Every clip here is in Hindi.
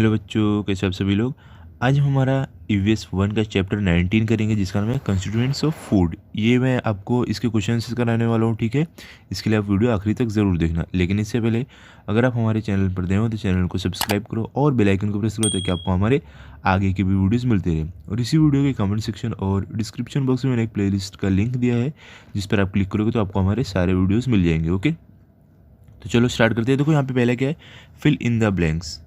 हेलो बच्चों, कैसे आप सभी लोग। आज हम हमारा ईवीएस 1 का चैप्टर 19 करेंगे, जिसका नाम है कंस्टिट्यूएंट्स ऑफ फूड। ये मैं आपको इसके क्वेश्चन कराने वाला हूँ, ठीक है। इसके लिए आप वीडियो आखिरी तक ज़रूर देखना। लेकिन इससे पहले अगर आप हमारे चैनल पर नए हो तो चैनल को सब्सक्राइब करो और बेल आइकन को प्रेस करो, ताकि आपको हमारे आगे की भी वीडियोज़ मिलते रहे। और इसी वीडियो के कमेंट सेक्शन और डिस्क्रिप्शन बॉक्स में मैंने एक प्लेलिस्ट का लिंक दिया है, जिस पर आप क्लिक करोगे तो आपको हमारे सारे वीडियोज़ मिल जाएंगे। ओके, तो चलो स्टार्ट करते हैं। देखो यहाँ पे पहले क्या है, फिल इन द ब्लैंक्स।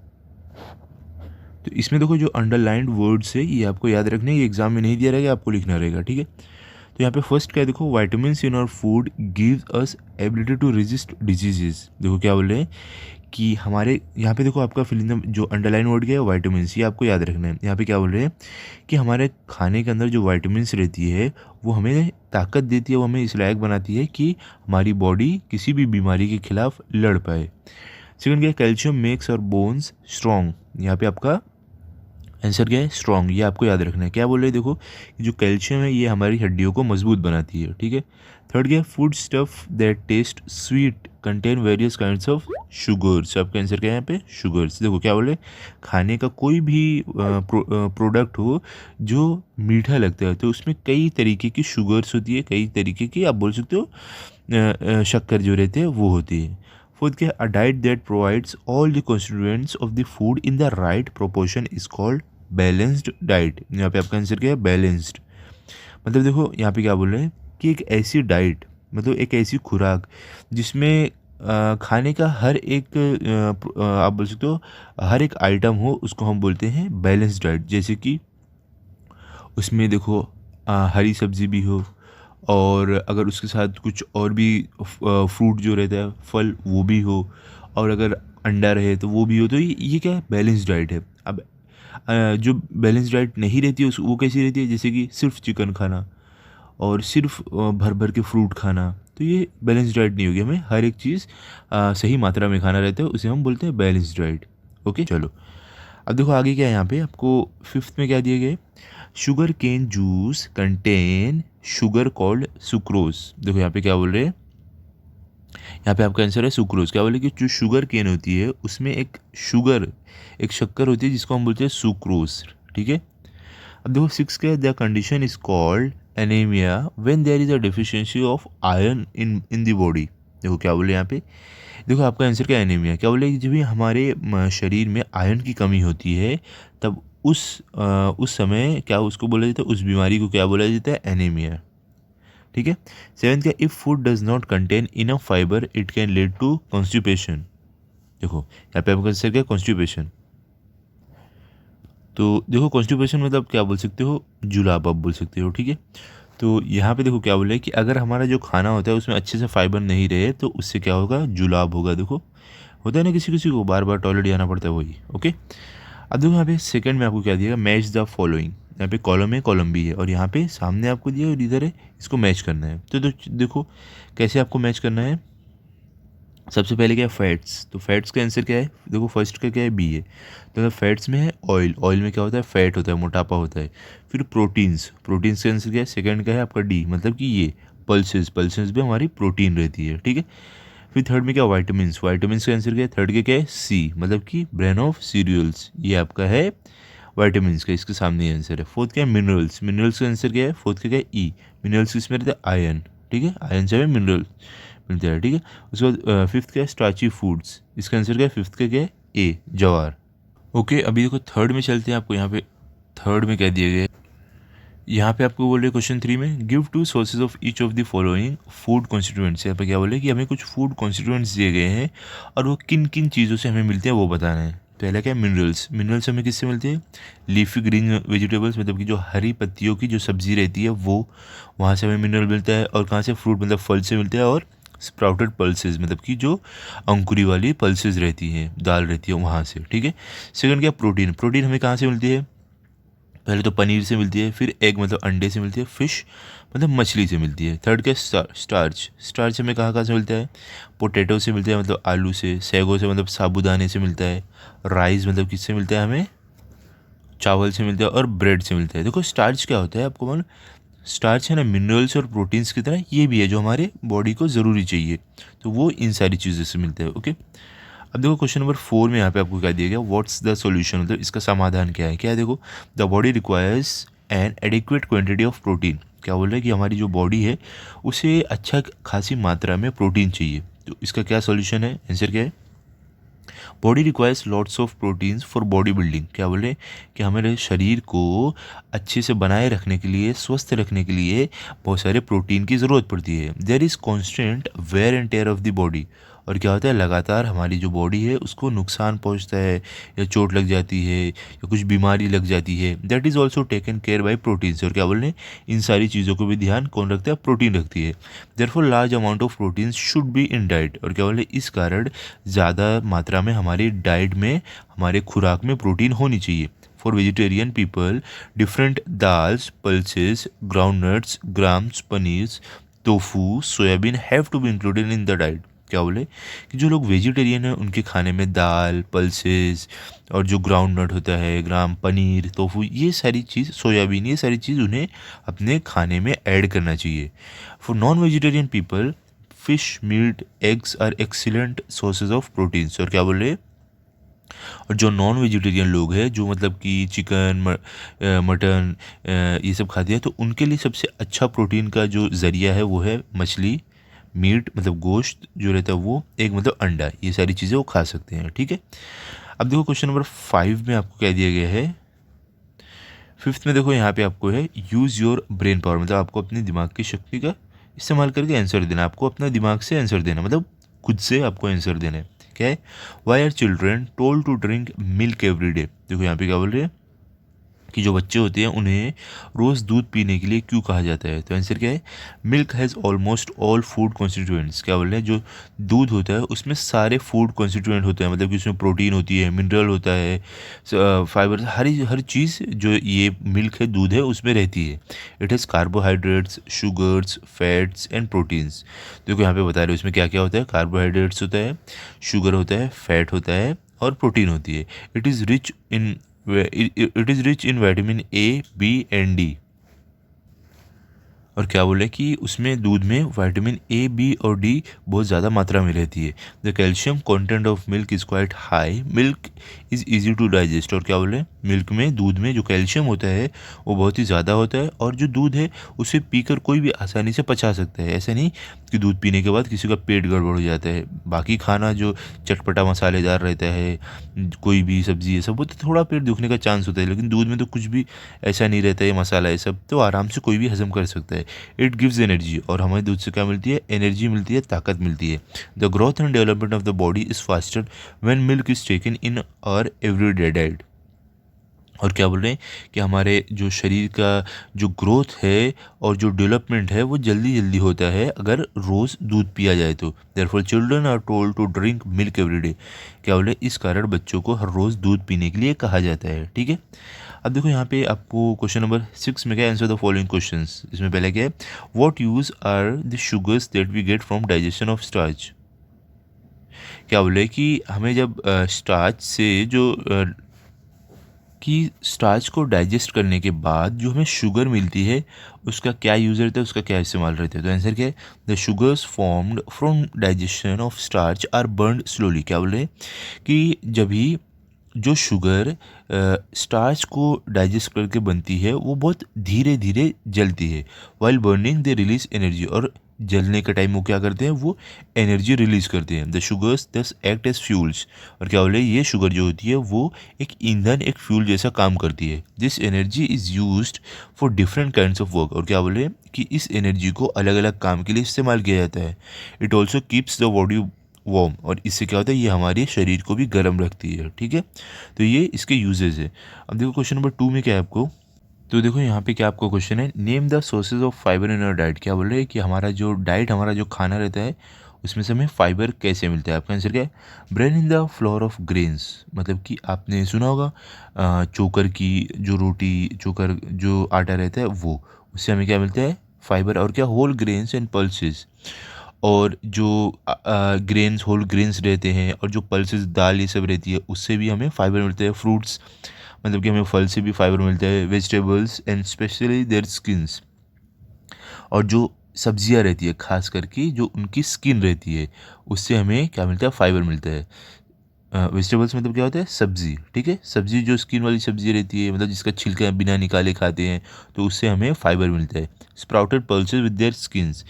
तो इसमें देखो जो अंडरलाइंड वर्ड्स है ये आपको याद रखने, ये एग्जाम में नहीं दिया रहेगा, आपको लिखना रहेगा, ठीक है। तो यहाँ पे फर्स्ट क्या है, देखो vitamins in our food gives us ability to resist diseases. देखो क्या बोल रहे हैं कि हमारे यहाँ पे देखो आपका फिल इन द जो अंडरलाइन वर्ड क्या है वाइटामिन्स, ये आपको याद रखना है। यहाँ पे क्या बोल रहे हैं कि हमारे खाने के अंदर जो वाइटामिन्स रहती है वो हमें ताकत देती है, वो हमें इस लायक बनाती है कि हमारी बॉडी किसी भी बीमारी के खिलाफ लड़ पाए। सेकंड क्या है, कैल्शियम मेक्स और बोन्स स्ट्रॉन्ग। यहाँ पे आपका आंसर क्या है, स्ट्रॉन्ग। ये आपको याद रखना है। क्या बोल रहे हैं, देखो जो कैल्शियम है ये हमारी हड्डियों को मजबूत बनाती है, ठीक है। थर्ड क्या है, food stuff that test sweet contain various kinds of sugars. आपका आंसर क्या है यहाँ पे, शुगर्स। देखो क्या बोल रहे हैं, खाने का कोई भी प्रोडक्ट हो जो मीठा लगता है तो उसमें कई तरीके की शुगर्स होती है, कई तरीके की आप बोल सकते हो शक्कर जो रहते हैं वो होती है। फोर्थ क्या है, a diet that provides all the constituents of the food in the right proportion is called balanced diet. यहाँ पे आपका आंसर क्या है, बैलेंस्ड। मतलब देखो यहाँ पे क्या बोल रहे हैं कि एक ऐसी डाइट, मतलब एक ऐसी खुराक जिसमें खाने का हर एक आप बोल सकते हो हर एक आइटम हो, उसको हम बोलते हैं बैलेंस्ड डाइट। जैसे कि उसमें देखो हरी सब्जी भी हो, और अगर उसके साथ कुछ और भी फ्रूट जो रहता है फल वो भी हो, और अगर अंडा रहे तो वो भी हो। तो ये क्या है, बैलेंस डाइट है। अब जो बैलेंस डाइट नहीं रहती है उस वो कैसी रहती है, जैसे कि सिर्फ चिकन खाना और सिर्फ भर भर के फ्रूट खाना, तो ये बैलेंस डाइट नहीं होगी। हमें हर एक चीज़ सही मात्रा में खाना रहता है, उसे हम बोलते हैं बैलेंस डाइट। ओके चलो, अब देखो आगे क्या है। यहाँ पे आपको फिफ्थ में क्या दिए गए, sugar cane juice contain sugar called sucrose. देखो यहाँ पे क्या बोल रहे हैं, यहाँ पे आपका आंसर है सुक्रोज। क्या बोले कि जो शुगर केन होती है उसमें एक शक्कर होती है जिसको हम बोलते हैं सुक्रोज, ठीक है। अब देखो सिक्स क्या है, the condition is called anaemia when there is a deficiency of iron in the body. देखो क्या बोले यहाँ पे, देखो आपका आंसर क्या है, एनीमिया। क्या बोले कि जब भी हमारे शरीर में आयरन की कमी होती है तब उस समय क्या उसको बोला जाता है, उस बीमारी को क्या बोला जाता है, एनीमिया, ठीक है। सेवेंथ क्या, if food does not contain enough fibre it can lead to constipation. देखो यहाँ पे आपका आंसर क्या, कॉन्स्टिपेशन। तो देखो कॉन्स्टिपेशन मतलब क्या बोल सकते हो, जुलाब आप बोल सकते हो, ठीक है। तो यहाँ पे देखो क्या बोले कि अगर हमारा जो खाना होता है उसमें अच्छे से फाइबर नहीं रहे तो उससे क्या होगा, जुलाब होगा। देखो होता है ना किसी किसी को बार बार टॉयलेट जाना पड़ता है, वही। ओके, अब देखो यहाँ पे सेकंड में आपको क्या दिएगा, मैच द फॉलोइंग। यहाँ पे कॉलम है, कॉलम भी है, और यहाँ पे सामने आपको दिया और इधर है, इसको मैच करना है। तो देखो कैसे आपको मैच करना है। सबसे पहले क्या है, फैट्स। तो फैट्स का आंसर क्या है, देखो फर्स्ट का क्या है, बी है। तो अगर फैट्स में है ऑयल, ऑयल में क्या होता है, फैट होता है, मोटापा होता है। फिर प्रोटीन्स, प्रोटीन्स का आंसर क्या है, सेकंड का है आपका डी, मतलब कि ये पल्सेस, पल्सेस में हमारी प्रोटीन रहती है, ठीक है। फिर थर्ड में क्या, वाइटामिन्स, वाइटामिन्स का आंसर क्या है, थर्ड के क्या है, सी, मतलब कि ब्रेन ऑफ सीरियल्स, ये आपका है वाइटामिन्स का, इसके सामने आंसर है। फोर्थ क्या है, मिनरल्स, मिनरल्स का आंसर क्या है, फोर्थ का क्या है, ई, मिनरल्स किसमें रहता है, आयरन, ठीक है, आयरन से हमें मिनरल मिलता है, ठीक है। उसके बाद फिफ्थ क्या है, स्टार्ची फूड्स, इसका आंसर क्या है, फिफ्थ का क्या है, ए, ज्वार। ओके, अभी देखो थर्ड में चलते हैं। आपको यहाँ पे थर्ड में क्या दिए गए, यहाँ पे आपको बोल रहे क्वेश्चन 3 में, give two sources of each of the following food constituents. यहाँ पे क्या बोले कि हमें कुछ फूड कॉन्स्टिट्यूएंट्स दिए गए हैं और वो किन किन चीज़ों से हमें मिलते हैं वो बताना है। पहला क्या है, मिनरल्स, मिनरल्स हमें किससे मिलते हैं, लीफी ग्रीन वेजिटेबल्स, मतलब कि जो हरी पत्तियों की जो सब्जी रहती है वो, वहाँ से हमें मिनरल मिलता है। और कहाँ से, फ्रूट मतलब फल से मिलता है। और स्प्राउटेड पल्सेस, मतलब कि जो अंकुरी वाली पल्सेस रहती हैं, दाल रहती है, वहाँ से, ठीक है। सेकंड क्या, प्रोटीन, प्रोटीन हमें कहाँ से मिलती है, पहले तो पनीर से मिलती है, फिर एग मतलब अंडे से मिलती है, फिश मतलब मछली से मिलती है। थर्ड क्या, स्टार्च, स्टार्च हमें कहाँ कहाँ से मिलता है, पोटैटो से मिलता है, मतलब आलू से, सैगो से मतलब साबूदाने से मिलता है, राइस मतलब किससे मिलता है, हमें चावल से मिलता है, और ब्रेड से मिलता है। देखो स्टार्च क्या होता है आपको मालूम, स्टार्च है ना, मिनरल्स और प्रोटीन्स की तरह ये भी है जो हमारे बॉडी को ज़रूरी चाहिए, तो वो इन सारी चीज़ों से मिलता है। ओके, अब देखो क्वेश्चन नंबर 4 में यहाँ पे आपको क्या दिया गया, व्हाट्स द सॉल्यूशन, मतलब इसका समाधान क्या है। क्या है देखो, the body requires N adequate quantity of protein. क्या बोल रहा है कि हमारी जो बॉडी है उसे अच्छा खासी मात्रा में प्रोटीन चाहिए। तो इसका क्या सॉल्यूशन है, आंसर क्या है, body requires lots of proteins for body building. क्या बोले कि हमारे शरीर को अच्छे से बनाए रखने के लिए, स्वस्थ रखने के लिए बहुत सारे प्रोटीन की ज़रूरत पड़ती है। There is constant wear and tear of the body. और क्या होता है, लगातार हमारी जो बॉडी है उसको नुकसान पहुंचता है, या चोट लग जाती है, या कुछ बीमारी लग जाती है। That is also taken care by proteins. और क्या बोल रहे हैं, इन सारी चीज़ों को भी ध्यान कौन रखता है, प्रोटीन रखती है। Therefore large amount of proteins should be in diet. और क्या बोल रहे हैं, इस कारण ज़्यादा मात्रा में हमारी डाइट में, हमारे खुराक में प्रोटीन होनी चाहिए। For vegetarian people different dals, pulses, groundnuts, grams, paneer, tofu, soybean have to be included in the diet. क्या बोले कि जो लोग वेजिटेरियन हैं उनके खाने में दाल, पल्सेस और जो ग्राउंड नट होता है, ग्राम, पनीर, टोफू, ये सारी चीज़, सोयाबीन, ये सारी चीज़ उन्हें अपने खाने में ऐड करना चाहिए। For non vegetarian people fish, meat, eggs are excellent sources of proteins. और क्या बोल रहे हैं, और जो नॉन वेजिटेरियन लोग हैं, जो मतलब कि चिकन, मटन, ये सब खाते हैं, तो उनके लिए सबसे अच्छा प्रोटीन का जो ज़रिया है वो है मछली, मीट मतलब गोश्त जो रहता है वो, एक मतलब अंडा, ये सारी चीज़ें वो खा सकते हैं। ठीक है, अब देखो क्वेश्चन नंबर 5 में आपको क्या दिया गया है। 5th में देखो यहाँ पे आपको है यूज़ योर ब्रेन पावर, मतलब आपको अपने दिमाग की शक्ति का इस्तेमाल करके आंसर देना। आपको अपना दिमाग से आंसर देना, मतलब खुद से आपको आंसर देना है। क्या है, why are children told to drink milk every day. देखो यहाँ पे क्या बोल रहे हैं कि जो बच्चे होते हैं उन्हें रोज़ दूध पीने के लिए क्यों कहा जाता है। तो आंसर क्या है, milk has almost all food constituents. क्या बोल रहे हैं, जो दूध होता है उसमें सारे फूड कॉन्स्टिट्यूएंट होते हैं, मतलब कि उसमें प्रोटीन होती है, मिनरल होता है, फाइबर, हर चीज़ जो ये मिल्क है, दूध है, उसमें रहती है। It has carbohydrates, sugars, fats and proteins. देखो यहाँ पे बता रहे हो इसमें क्या क्या होता है, कार्बोहाइड्रेट्स होता है, शुगर होता है, फैट होता है और प्रोटीन होती है। It is rich in it is rich in vitamin A, B and D. और क्या बोले कि उसमें दूध में विटामिन ए, बी और डी बहुत ज़्यादा मात्रा में रहती है। The calcium content of milk is quite high, milk is easy to digest. और क्या बोले, मिल्क में, दूध में जो कैल्शियम होता है वो बहुत ही ज़्यादा होता है, और जो दूध है उसे पीकर कोई भी आसानी से पचा सकता है। ऐसा नहीं कि दूध पीने के बाद किसी का पेट गड़बड़ हो जाता है। बाकी खाना जो चटपटा मसालेदार रहता है, कोई भी सब्ज़ी, ये सब, वो तो थोड़ा पेट दुखने का चांस होता है, लेकिन दूध में तो कुछ भी ऐसा नहीं रहता है, मसाला ये सब तो आराम से कोई भी हजम कर सकता है। इट गिव्स एनर्जी, और हमें दूध से क्या मिलती है, एनर्जी मिलती है, ताकत मिलती है। The growth and development of the body is faster when milk is taken in our everyday diet. और क्या बोल रहे हैं कि हमारे जो शरीर का जो ग्रोथ है और जो डेवलपमेंट है वो जल्दी जल्दी होता है अगर रोज़ दूध पिया जाए तो। Therefore children are told to drink milk every day. क्या बोले, इस कारण बच्चों को हर रोज़ दूध पीने के लिए कहा जाता है। ठीक है, अब देखो यहाँ पे आपको क्वेश्चन नंबर 6 में क्या, आंसर द फॉलोइंग क्वेश्चंस। इसमें पहले क्या है, what use are the sugars that we get from digestion of starch. क्या बोले कि हमें जब स्टार्च से जो कि स्टार्च को डाइजेस्ट करने के बाद जो हमें शुगर मिलती है उसका क्या यूज़ रहता है, उसका क्या इस्तेमाल रहता है। तो आंसर क्या है, the sugars formed from digestion of starch are burned slowly. क्या बोल रहे हैं कि जब ही जो शुगर स्टार्च को डाइजेस्ट करके बनती है वो बहुत धीरे धीरे जलती है। While burning they release energy, और जलने का टाइम वो क्या करते हैं, वो एनर्जी रिलीज करते हैं। द शुगर्स दस एक्ट एज फ्यूल्स। और क्या बोले, ये शुगर जो होती है वो एक ईंधन, एक फ्यूल जैसा काम करती है। This energy is used for different kinds of work. और क्या बोले कि इस एनर्जी को अलग अलग काम के लिए इस्तेमाल किया जाता है। It also keeps the body warm, और इससे क्या होता है, ये हमारे शरीर को भी गर्म रखती है। ठीक है, तो ये इसके यूजेस है। अब देखो क्वेश्चन नंबर 2 में क्या है आपको, तो देखो यहाँ पे क्या आपको क्वेश्चन है, name the sources of fibre in our diet. क्या बोल रहे हैं कि हमारा जो डाइट, हमारा जो खाना रहता है उसमें से हमें फाइबर कैसे मिलता है। आपका आंसर क्या है, brain in the floor of grains. मतलब कि आपने सुना होगा चोकर की जो रोटी, चोकर जो आटा रहता है वो, उससे हमें क्या मिलता है, फाइबर। और क्या, होल ग्रेन्स एंड पल्सेस। और जो ग्रेन्स, होल ग्रेन्स रहते हैं, और जो पल्सेस, दाल ये सब रहती है, उससे भी हमें फाइबर मिलता है। फ्रूट्स, मतलब कि हमें फल से भी फाइबर मिलता है। Vegetables and specially their skins, और जो सब्जियां रहती है खास करके जो उनकी स्किन रहती है उससे हमें क्या मिलता है, फाइबर मिलता है। वेजिटेबल्स मतलब क्या होता है, सब्ज़ी, ठीक है। सब्ज़ी जो स्किन वाली सब्ज़ी रहती है, मतलब जिसका छिलका बिना निकाले खाते हैं, तो उससे हमें फाइबर मिलता है। Sprouted pulses with their skins,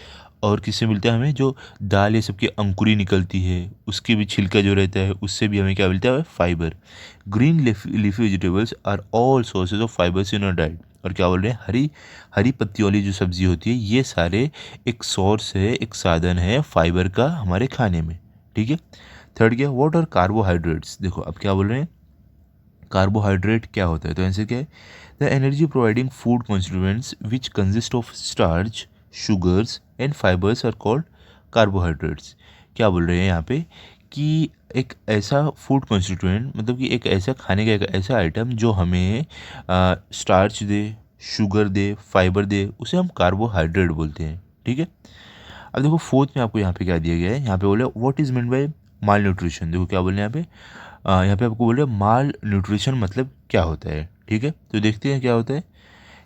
और किससे मिलता है हमें, जो दाल ये सब की अंकुरी निकलती है उसके भी छिलका जो रहता है उससे भी हमें क्या मिलता है, fibre. Green leafy vegetables are all sources of fibres in our diet. और क्या बोल रहे हैं, हरी हरी पत्ती वाली जो सब्ज़ी होती है ये सारे एक सोर्स है, एक साधन है फाइबर का हमारे खाने में, ठीक है। थर्ड क्या, व्हाट आर कार्बोहाइड्रेट्स। देखो अब क्या बोल रहे हैं, कार्बोहाइड्रेट क्या होता है, तो आंसर क्या है, the energy providing food constituents which consist of starch, sugars and fibres are called carbohydrates. क्या बोल रहे हैं यहाँ पे कि एक ऐसा फूड कॉन्स्टिट्यूएंट, मतलब कि एक ऐसा खाने का एक ऐसा आइटम जो हमें स्टार्च दे, शुगर दे, फाइबर दे, उसे हम कार्बोहाइड्रेट बोलते हैं, ठीक है। अब देखो फोर्थ में आपको यहाँ पे क्या दिया गया है, यहाँ पे बोले what is mean by mall nutrition. देखो क्या बोल रहे हैं यहाँ पे, यहाँ पे आपको बोल रहे हैं माल न्यूट्रिशन मतलब क्या होता है, ठीक है। तो देखते हैं क्या होता है।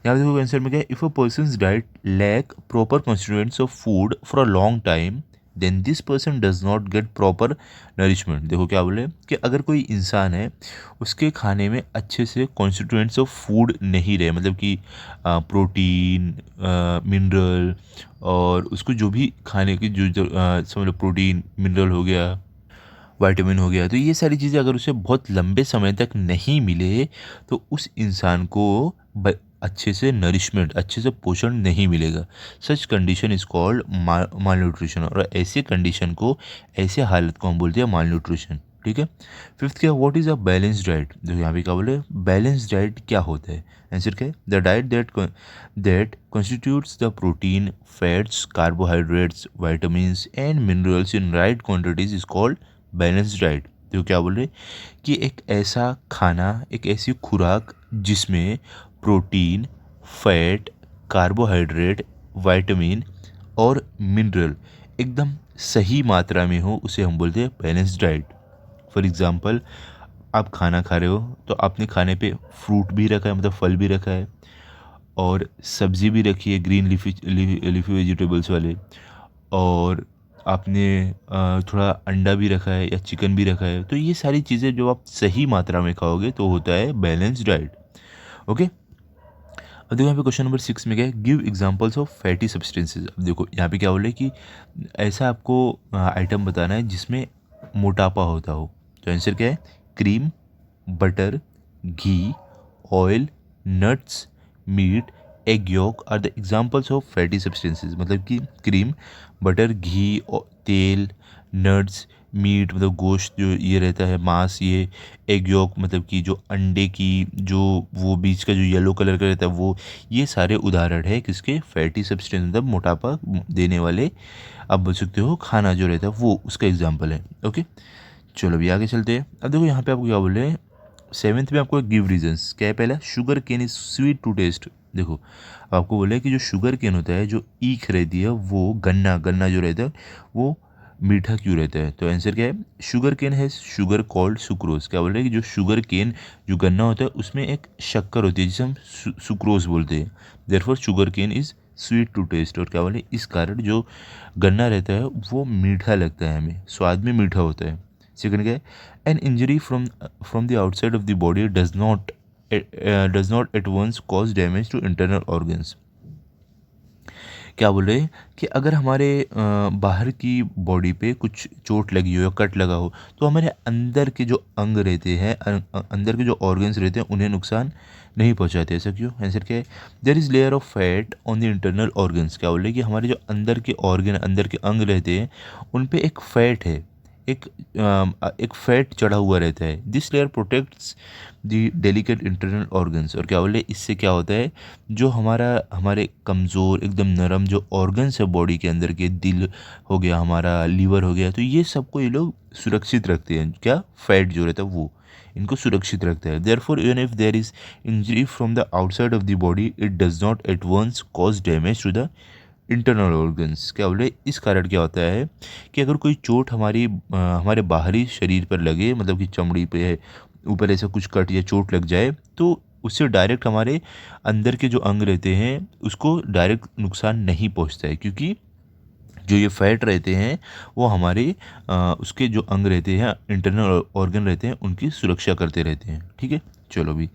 यहाँ पे देखो आंसर में क्या है, if a person's diet lack proper constituents of food for a long time then this person does not get proper nourishment. देखो क्या बोले कि अगर कोई इंसान है उसके खाने में अच्छे से कॉन्स्टिट्यूएंट्स ऑफ फूड नहीं रहे, मतलब कि प्रोटीन, मिनरल, और उसको जो भी खाने की जो समझ लो प्रोटीन मिनरल हो गया, विटामिन हो गया, तो ये सारी चीज़ें अगर उसे बहुत लंबे समय तक नहीं मिले तो उस इंसान को अच्छे से नरिशमेंट, अच्छे से पोषण नहीं मिलेगा। Such condition is called mall nutrition, और ऐसे कंडीशन को, ऐसे हालत को हम बोलते हैं माल न्यूट्रिशन, ठीक है। फिफ्थ क्या, what is a balance diet. जो यहाँ पे क्या बोले, बैलेंस डाइट क्या होता है, आंसर क्या है, the diet that constitutes the protein, fats, carbohydrates, vitamins and minerals in right quantities is called balance diet. तो क्या बोल रहे कि एक ऐसा खाना, एक ऐसी खुराक जिसमें प्रोटीन, फैट, कार्बोहाइड्रेट, विटामिन और मिनरल एकदम सही मात्रा में हो, उसे हम बोलते हैं बैलेंस डाइट। फॉर एग्ज़ाम्पल, आप खाना खा रहे हो तो आपने खाने पे फ्रूट भी रखा है, मतलब फल भी रखा है, और सब्ज़ी भी रखी है ग्रीन लीफी वेजिटेबल्स वाले, और आपने थोड़ा अंडा भी रखा है या चिकन भी रखा है। तो ये सारी चीज़ें जो आप सही मात्रा में खाओगे तो होता है बैलेंस डाइट, ओके। अब देखो यहाँ पे क्वेश्चन नंबर 6 में क्या है, give examples of fatty substances. अब देखो यहाँ पे क्या बोल रहे हैं कि ऐसा आपको आइटम बताना है जिसमें मोटापा होता हो। तो आंसर क्या है, cream, butter, ghee, oil, nuts, meat, egg yolk are the examples of fatty substances. मतलब कि क्रीम, बटर, घी, तेल, नट्स, मीट मतलब गोश्त जो ये रहता है, मांस, ये एग योक मतलब कि जो अंडे की जो वो बीच का जो येलो कलर का रहता है वो, ये सारे उदाहरण है किसके, फैटी सब्सटेंस, मतलब मोटापा देने वाले आप बोल सकते हो खाना जो रहता है वो उसका एग्जाम्पल है, ओके। चलो अभी आगे चलते हैं। अब देखो यहाँ पे आपको क्या बोल रहे हैं, सेवन्थ में आपको गिव रीजंस क्या है, पहला sugar cane is sweet to taste. देखो आपको बोला है कि जो शुगर केन होता है, जो ईख रहती है, वो गन्ना गन्ना जो रहता है वो मीठा क्यों रहता है। तो आंसर क्या है, शुगर केन है शुगर कॉल्ड सुक्रोज। क्या बोल रहे हैं कि जो शुगर केन जो गन्ना होता है उसमें एक शक्कर होती है जिसे हम सुक्रोज बोलते हैं, therefore sugar cane is sweet to taste. और क्या बोले, इस कारण जो गन्ना रहता है वो मीठा लगता है, हमें स्वाद में मीठा होता है। सेकंड क्या है, an injury from the outside of the body does not at once cause damage to internal organs. क्या बोल रहे हैं कि अगर हमारे बाहर की बॉडी पे कुछ चोट लगी हो या कट लगा हो तो हमारे अंदर के जो अंग रहते हैं, अंदर के जो ऑर्गन्स रहते हैं उन्हें नुकसान नहीं पहुंचाते। ऐसा क्यों, आंसर क्या है, there is layer of fat on the internal organs. क्या बोल रहे हैं कि हमारे जो अंदर के ऑर्गन, अंदर के अंग रहते हैं उन पे एक फैट है, एक एक फैट चढ़ा हुआ रहता है। This layer protects the delicate internal organs. और क्या बोले, इससे क्या होता है, जो हमारे कमज़ोर एकदम नरम जो ऑर्गन्स है बॉडी के अंदर के, दिल हो गया, हमारा लीवर हो गया, तो ये सबको ये लोग सुरक्षित रखते हैं। क्या, फैट जो रहता है वो इनको सुरक्षित रखता है। Therefore even if there is injury from the outside of the body it does not at once cause damage to the internal organs. क्या बोले, इस कारण क्या होता है कि अगर कोई चोट हमारे बाहरी शरीर पर लगे, मतलब कि चमड़ी पे है ऊपर ऐसा कुछ कट या चोट लग जाए, तो उससे डायरेक्ट हमारे अंदर के जो अंग रहते हैं उसको डायरेक्ट नुकसान नहीं पहुंचता है, क्योंकि जो ये फैट रहते हैं वो हमारे उसके जो अंग रहते हैं, इंटरनल ऑर्गन रहते हैं, उनकी सुरक्षा करते रहते हैं। ठीक है, चलो भी।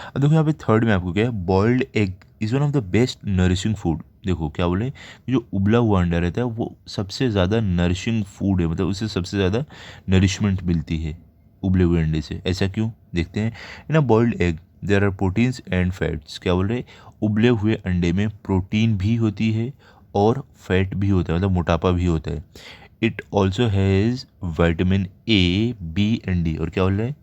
अब देखो यहाँ पे थर्ड में आपको क्या है, boiled egg is one of the best nourishing food. देखो क्या बोले, जो उबला हुआ अंडा रहता है वो सबसे ज़्यादा नरिशिंग फूड है, मतलब उससे सबसे ज़्यादा नरिशमेंट मिलती है उबले हुए अंडे से। ऐसा क्यों, देखते हैं। In a boiled egg there are proteins and fats. क्या बोल रहे, उबले हुए अंडे में प्रोटीन भी होती है और फैट भी होता है, मतलब मोटापा भी होता है। It also has vitamin A, B and D. और क्या बोल रहे हैं,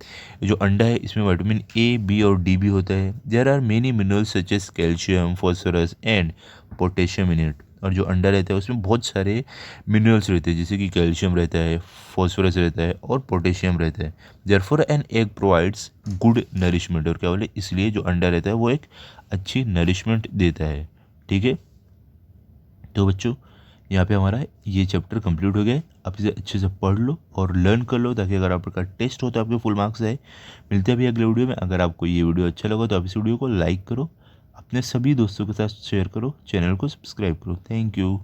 जो अंडा है इसमें विटामिन ए, बी और डी भी होता है। There are many minerals such as calcium, phosphorus and potassium in it. और जो अंडा रहता है उसमें बहुत सारे मिनरल्स रहते हैं, जैसे कि कैल्शियम रहता है, फॉस्फोरस रहता है और पोटेशियम रहता है। Therefore an egg provides good nourishment. और क्या बोले, इसलिए जो अंडा रहता है वो एक अच्छी नरिशमेंट देता है। ठीक है, तो बच्चों यहाँ पे हमारा ये चैप्टर कंप्लीट हो गया है। आप इसे अच्छे से पढ़ लो और लर्न कर लो, ताकि अगर आपका टेस्ट हो तो आपके फुल मार्क्स आए। मिलते हैं अभी अगले वीडियो में। अगर आपको ये वीडियो अच्छा लगा तो आप इस वीडियो को लाइक करो, अपने सभी दोस्तों के साथ शेयर करो, चैनल को सब्सक्राइब करो। Thank you.